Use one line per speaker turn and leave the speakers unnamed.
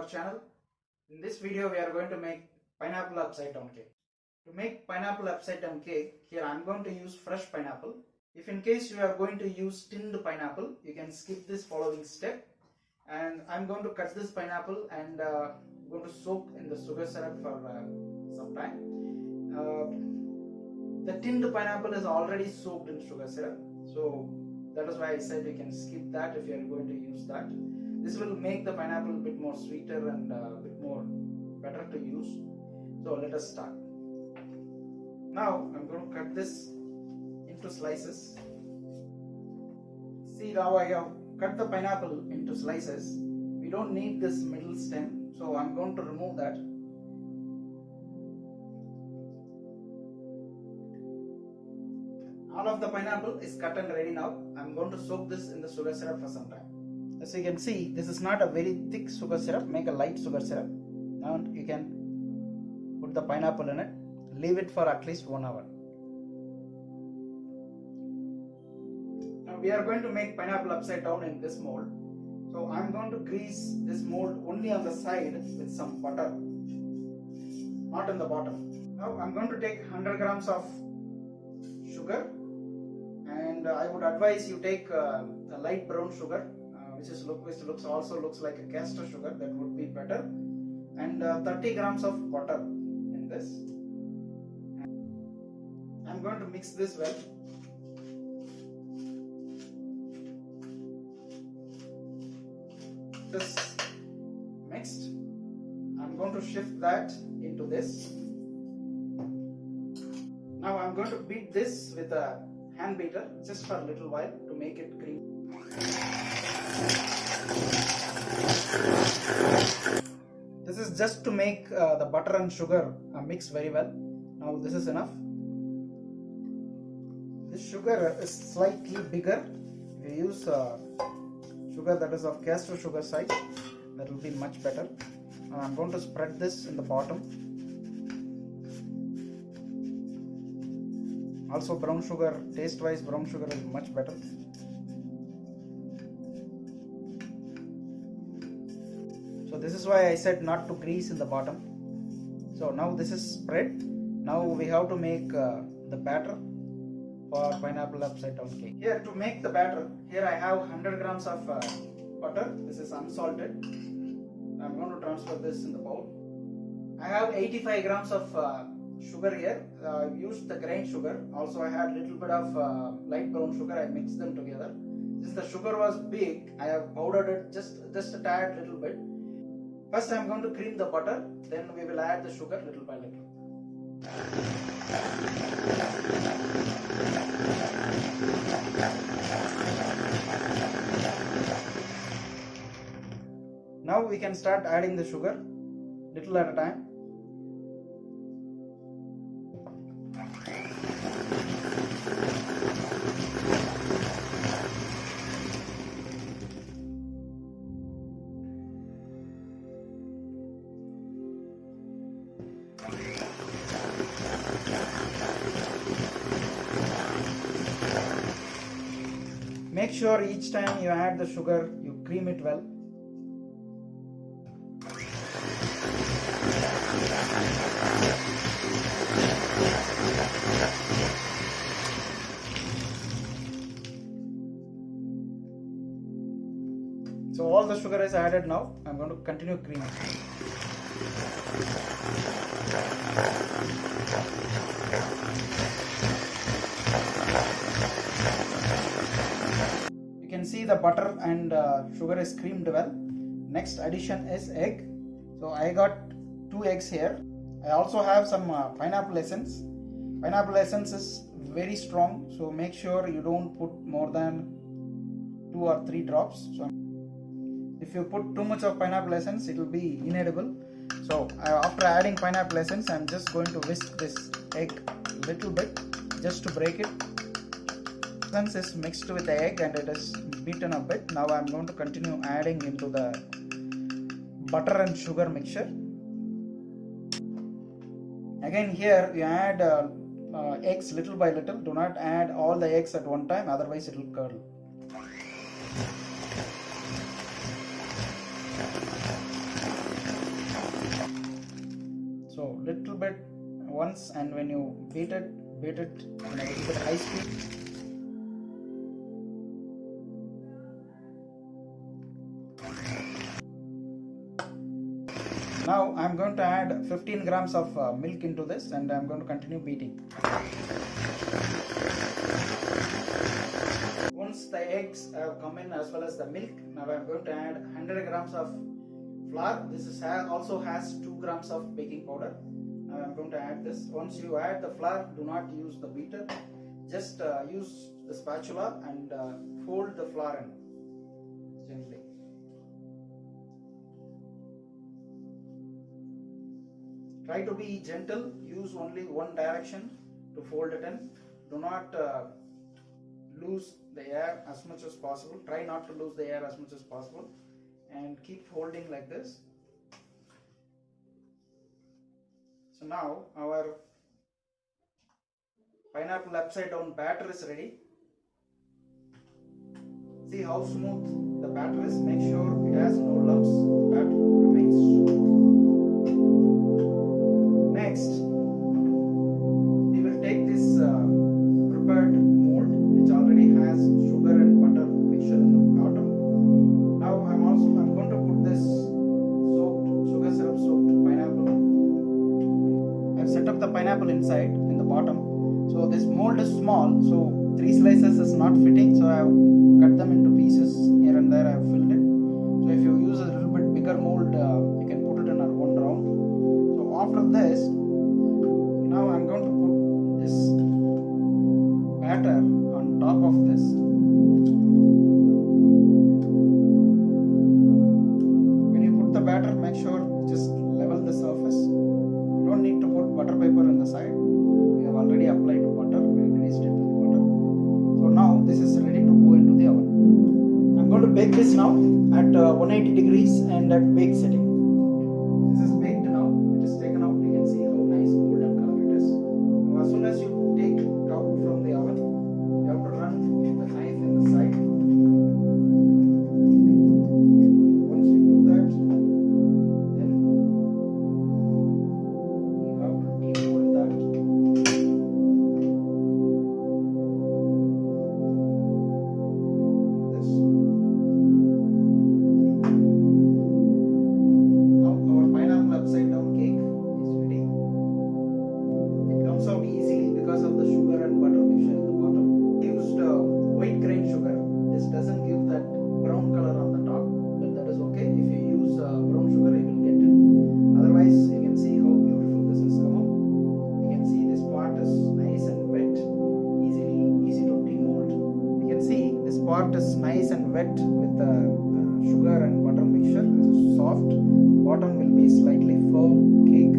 our channel. In this video we are going to make pineapple upside down cake. To make pineapple upside down cake, here I am going to use fresh pineapple. If in case you are going to use tinned pineapple, you can skip this following step. And I am going to cut this pineapple and going to soak in the sugar syrup for some time. The tinned pineapple is already soaked in sugar syrup, so that is why I said you can skip that if you are going to use that. This will make the pineapple a bit more sweeter and a bit more better to use. So let us start. Now I'm going to cut this into slices. See, now I have cut the pineapple into slices. We don't need this middle stem, so I'm going to remove that. All of the pineapple is cut and ready now. I'm going to soak this in the sugar syrup for some time. As you can see, this is not a very thick sugar syrup. Make a light sugar syrup. Now you can put the pineapple in it. Leave it for at least 1 hour. Now we are going to make pineapple upside down in this mold. So I'm going to grease this mold only on the side with some butter, not in the bottom. Now I'm going to take 100 grams of sugar, and I would advise you take a light brown sugar, which also looks like a castor sugar. That would be better. And 30 grams of butter in this. I'm going to mix this well. This mixed. I'm going to shift that into this. Now I'm going to beat this with a hand beater just for a little while to make it creamy. This is just to make the butter and sugar mix very well. Now this is enough. This sugar is slightly bigger. If you use sugar that is of castor sugar size, that will be much better. Now I'm going to spread this in the bottom. Also brown sugar, taste wise brown sugar is much better. So this is why I said not to grease in the bottom. So now this is spread. Now we have to make the batter for pineapple upside down cake. Here to make the batter, here I have 100 grams of butter. This is unsalted. I'm going to transfer this in the bowl. I have 85 grams of sugar here. I've used the grain sugar. Also I had a little bit of light brown sugar. I mixed them together. Since the sugar was big, I have powdered it just a tad little bit. First I'm going to cream the butter, then we will add the sugar little by little. Now we can start adding the sugar little at a time. Make sure each time you add the sugar, you cream it well. So all the sugar is added now. I'm going to continue creaming. You can see the butter and sugar is creamed well. Next addition is egg. So I got 2 eggs here. I also have some pineapple essence. Pineapple essence is very strong, so make sure you don't put more than 2 or 3 drops. So if you put too much of pineapple essence, it will be inedible. So after adding pineapple essence, I am just going to whisk this egg a little bit just to break it. Essence is mixed with the egg and it is beaten a bit. Now I am going to continue adding into the butter and sugar mixture. Again here you add eggs little by little. Do not add all the eggs at one time, otherwise it will curdle. So little bit once, and when you beat it in a little bit high speed. Now I'm going to add 15 grams of milk into this, and I'm going to continue beating. Once the eggs have come in as well as the milk, now I'm going to add 100 grams of flour. This also has 2 grams of baking powder. Now I'm going to add this. Once you add the flour, do not use the beater. Just use the spatula and fold the flour in gently. Try to be gentle. Use only one direction to fold it in. Do not lose the air as much as possible. Try not to lose the air as much as possible, and keep folding like this. So now our pineapple upside down batter is ready. See how smooth the batter is. Make sure it has no lumps. The batter remains smooth. Next, we will take this prepared mold which already has sugar and butter mixture in the bottom. Now I'm going to put this sugar syrup soaked pineapple. I've set up the pineapple inside in the bottom. So this mold is small, so 3 slices is not fitting, so I have cut them into pieces here and there. I have filled it. So if you use a little bit bigger mold, you can put it in a one round. So after this, now I'm going to put this batter on top of this. When you put the batter, make sure just level the surface. You don't need to put butter paper in the side. We have already applied butter. We greased it with butter. So now this is ready to go into the oven. I'm going to bake this now at 180 degrees and at bake setting. This is baked now. It is taken out. You can see how nice golden color it is. Now as soon as you take it out from the oven, you have to run the knife in the side. Once you do that, then you have to demold that. This. Now our pineapple upside down cake is ready. It comes out easily because of the sugar and butter mixture in the bottom. I used white grain sugar. This doesn't give that brown color on the top, but that is okay. If you use brown sugar, you will get it. Otherwise, you can see how beautiful this has come out. You can see this part is nice and wet, easy to demold. You can see this part is nice and wet with the sugar and butter mixture. This is soft. Bottom will be slightly firm cake.